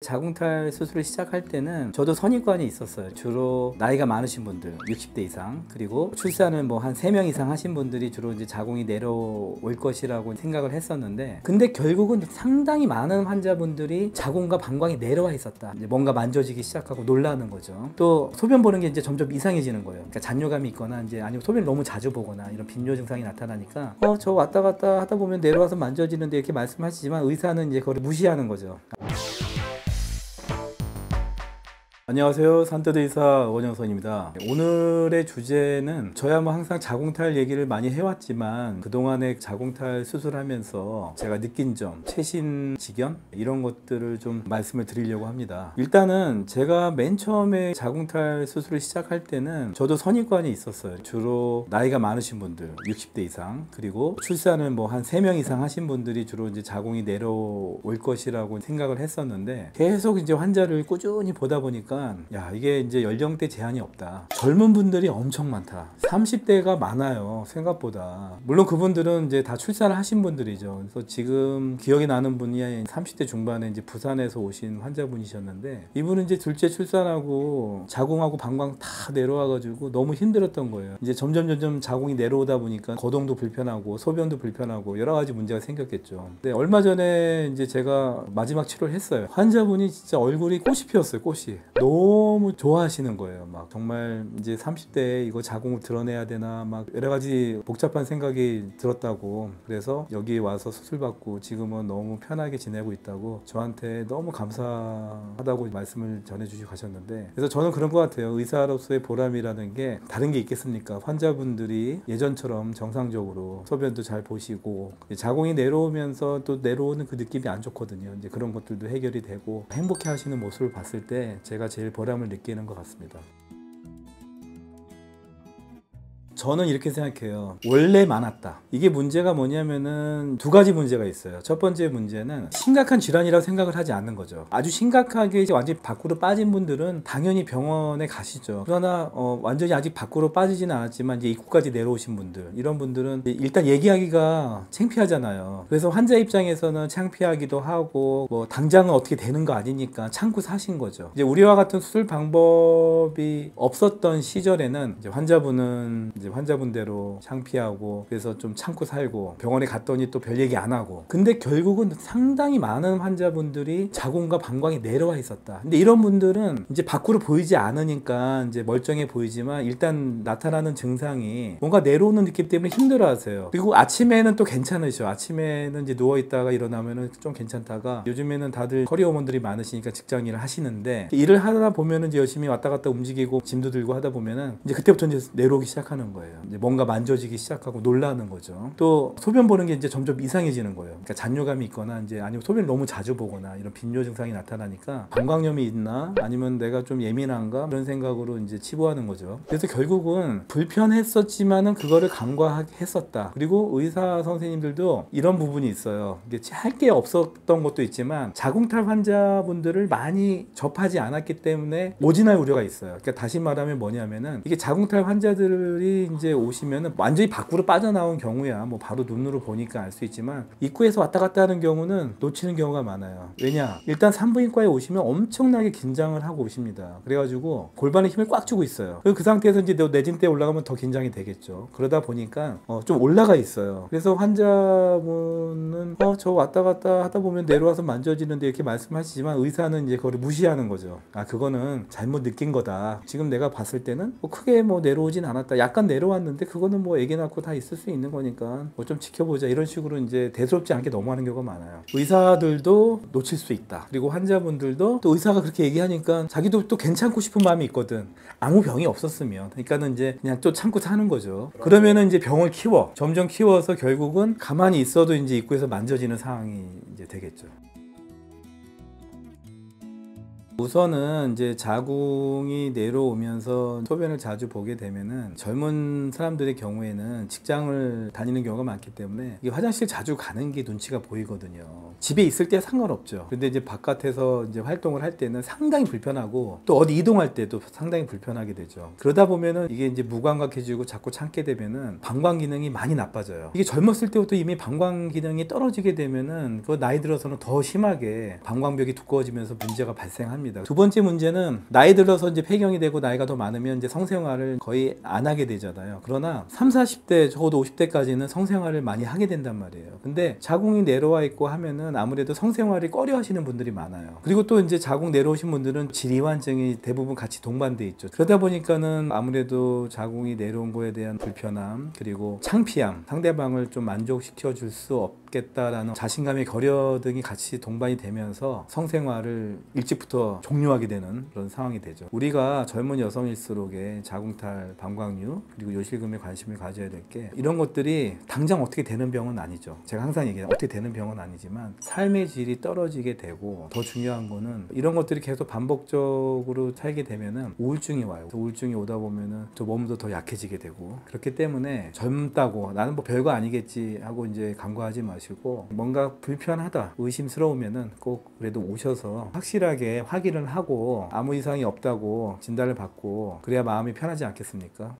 자궁탈 수술을 시작할 때는 저도 선입관이 있었어요. 주로 나이가 많으신 분들, 60대 이상, 그리고 출산을 뭐 한 3명 이상 하신 분들이 주로 이제 자궁이 내려올 것이라고 생각을 했었는데, 근데 결국은 상당히 많은 환자분들이 자궁과 방광이 내려와 있었다. 이제 뭔가 만져지기 시작하고 놀라는 거죠. 또 소변 보는 게 이제 점점 이상해지는 거예요. 그러니까 잔뇨감이 있거나 이제 아니면 소변을 너무 자주 보거나 이런 빈뇨 증상이 나타나니까 저 왔다 갔다 하다 보면 내려와서 만져지는데 이렇게 말씀하시지만 의사는 이제 그걸 무시하는 거죠. 안녕하세요. 산더드 의사 원영선입니다. 오늘의 주제는 저야 뭐 항상 자궁탈 얘기를 많이 해왔지만 그동안에 자궁탈 수술하면서 제가 느낀 점, 최신 지견 이런 것들을 좀 말씀을 드리려고 합니다. 일단은 제가 맨 처음에 자궁탈 수술을 시작할 때는 저도 선입관이 있었어요. 주로 나이가 많으신 분들, 60대 이상, 그리고 출산을 뭐 한 3명 이상 하신 분들이 주로 이제 자궁이 내려올 것이라고 생각을 했었는데, 계속 이제 환자를 꾸준히 보다 보니까 야, 이게 이제 연령대 제한이 없다. 젊은 분들이 엄청 많다. 30대가 많아요, 생각보다. 물론 그분들은 이제 다 출산을 하신 분들이죠. 그래서 지금 기억이 나는 분이 30대 중반에 이제 부산에서 오신 환자분이셨는데, 이분은 이제 둘째 출산하고 자궁하고 방광 다 내려와가지고 너무 힘들었던 거예요. 이제 점점 자궁이 내려오다 보니까 거동도 불편하고 소변도 불편하고 여러 가지 문제가 생겼겠죠. 근데 얼마 전에 이제 제가 마지막 치료를 했어요. 환자분이 진짜 얼굴이 꽃이 피었어요, 꽃이. 너무 좋아하시는 거예요. 막 정말 이제 30대에 이거 자궁을 드러내야 되나 막 여러 가지 복잡한 생각이 들었다고, 그래서 여기 와서 수술 받고 지금은 너무 편하게 지내고 있다고 저한테 너무 감사하다고 말씀을 전해주시고 가셨는데, 그래서 저는 그런 것 같아요. 의사로서의 보람이라는 게 다른 게 있겠습니까? 환자분들이 예전처럼 정상적으로 소변도 잘 보시고, 자궁이 내려오면서 또 내려오는 그 느낌이 안 좋거든요. 이제 그런 것들도 해결이 되고 행복해 하시는 모습을 봤을 때 제가 제일 보람을 느끼는 것 같습니다. 저는 이렇게 생각해요. 원래 많았다. 이게 문제가 뭐냐면은 두 가지 문제가 있어요. 첫 번째 문제는 심각한 질환이라고 생각을 하지 않는 거죠. 아주 심각하게 이제 완전히 밖으로 빠진 분들은 당연히 병원에 가시죠. 그러나 완전히 아직 밖으로 빠지지는 않았지만 이제 입구까지 내려오신 분들, 이런 분들은 일단 얘기하기가 창피하잖아요. 그래서 환자 입장에서는 창피하기도 하고, 뭐 당장은 어떻게 되는 거 아니니까 참고 사신 거죠. 이제 우리와 같은 수술 방법이 없었던 시절에는 이제 환자분은 이제 환자분대로 창피하고, 그래서 좀 참고 살고, 병원에 갔더니 또 별 얘기 안 하고. 근데 결국은 상당히 많은 환자분들이 자궁과 방광이 내려와 있었다. 근데 이런 분들은 이제 밖으로 보이지 않으니까 이제 멀쩡해 보이지만 일단 나타나는 증상이 뭔가 내려오는 느낌 때문에 힘들어 하세요. 그리고 아침에는 또 괜찮으셔. 아침에는 이제 누워 있다가 일어나면은 좀 괜찮다가, 요즘에는 다들 커리어우먼들이 많으시니까 직장 일을 하시는데, 일을 하다 보면은 이제 열심히 왔다 갔다 움직이고 짐도 들고 하다 보면은 이제 그때부터 이제 내려오기 시작하는 거예요. 이제 뭔가 만져지기 시작하고 놀라는 거죠. 또 소변 보는 게 이제 점점 이상해지는 거예요. 그러니까 잔뇨감이 있거나 이제 아니면 소변을 너무 자주 보거나 이런 빈뇨 증상이 나타나니까 방광염이 있나 아니면 내가 좀 예민한가 이런 생각으로 이제 치부하는 거죠. 그래서 결국은 불편했었지만은 그거를 간과했었다. 그리고 의사 선생님들도 이런 부분이 있어요. 이게 할 게 없었던 것도 있지만 자궁탈 환자분들을 많이 접하지 않았기 때문에 오진할 우려가 있어요. 그러니까 다시 말하면 뭐냐면은, 이게 자궁탈 환자들이 이제 오시면은 완전히 밖으로 빠져나온 경우야 뭐 바로 눈으로 보니까 알 수 있지만, 입구에서 왔다 갔다 하는 경우는 놓치는 경우가 많아요. 왜냐? 일단 산부인과에 오시면 엄청나게 긴장을 하고 오십니다. 그래가지고 골반에 힘을 꽉 주고 있어요. 그 상태에서 이제 내진대에 올라가면 더 긴장이 되겠죠. 그러다 보니까 좀 올라가 있어요. 그래서 환자분은 저 왔다 갔다 하다 보면 내려와서 만져지는데 이렇게 말씀하시지만 의사는 이제 그걸 무시하는 거죠. 아, 그거는 잘못 느낀 거다. 지금 내가 봤을 때는 뭐 크게 뭐 내려오진 않았다. 약간 내려왔는데 그거는 뭐 애기 낳고 다 있을 수 있는 거니까 뭐 좀 지켜보자, 이런 식으로 이제 대수롭지 않게 넘어가는 경우가 많아요. 의사들도 놓칠 수 있다. 그리고 환자분들도 또 의사가 그렇게 얘기하니까 자기도 또 괜찮고 싶은 마음이 있거든. 아무 병이 없었으면. 그러니까는 이제 그냥 또 참고 사는 거죠. 그러면은 이제 병을 키워, 점점 키워서 결국은 가만히 있어도 이제 입구에서 만져지는 상황이 이제 되겠죠. 우선은 이제 자궁이 내려오면서 소변을 자주 보게 되면은 젊은 사람들의 경우에는 직장을 다니는 경우가 많기 때문에 이 화장실 자주 가는 게 눈치가 보이거든요. 집에 있을 때 상관없죠. 근데 이제 바깥에서 이제 활동을 할 때는 상당히 불편하고 또 어디 이동할 때도 상당히 불편하게 되죠. 그러다 보면은 이게 이제 무감각해지고 자꾸 참게 되면은 방광 기능이 많이 나빠져요. 이게 젊었을 때부터 이미 방광 기능이 떨어지게 되면은 그 나이 들어서는 더 심하게 방광벽이 두꺼워지면서 문제가 발생합니다. 두 번째 문제는 나이 들어서 이제 폐경이 되고 나이가 더 많으면 이제 성생활을 거의 안 하게 되잖아요. 그러나 30, 40대 적어도 50대까지는 성생활을 많이 하게 된단 말이에요. 근데 자궁이 내려와 있고 하면은 아무래도 성생활이 꺼려 하시는 분들이 많아요. 그리고 또 이제 자궁 내려오신 분들은 질이완증이 대부분 같이 동반돼 있죠. 그러다 보니까는 아무래도 자궁이 내려온 거에 대한 불편함 그리고 창피함, 상대방을 좀 만족시켜 줄 수 없겠다라는 자신감의 결여 등이 같이 동반이 되면서 성생활을 일찍부터 종료하게 되는 그런 상황이 되죠. 우리가 젊은 여성일수록에 자궁탈, 방광류 그리고 요실금에 관심을 가져야 될 게 이런 것들이 당장 어떻게 되는 병은 아니죠. 제가 항상 얘기해요. 어떻게 되는 병은 아니지만 삶의 질이 떨어지게 되고 더 중요한 거는 이런 것들이 계속 반복적으로 살게 되면은 우울증이 와요. 우울증이 오다 보면은 또 몸도 더 약해지게 되고 그렇기 때문에 젊다고 나는 뭐 별거 아니겠지 하고 이제 간과하지 마시고 뭔가 불편하다 의심스러우면은 꼭 그래도 오셔서 확실하게 확인을 하고 아무 이상이 없다고 진단을 받고 그래야 마음이 편하지 않겠습니까?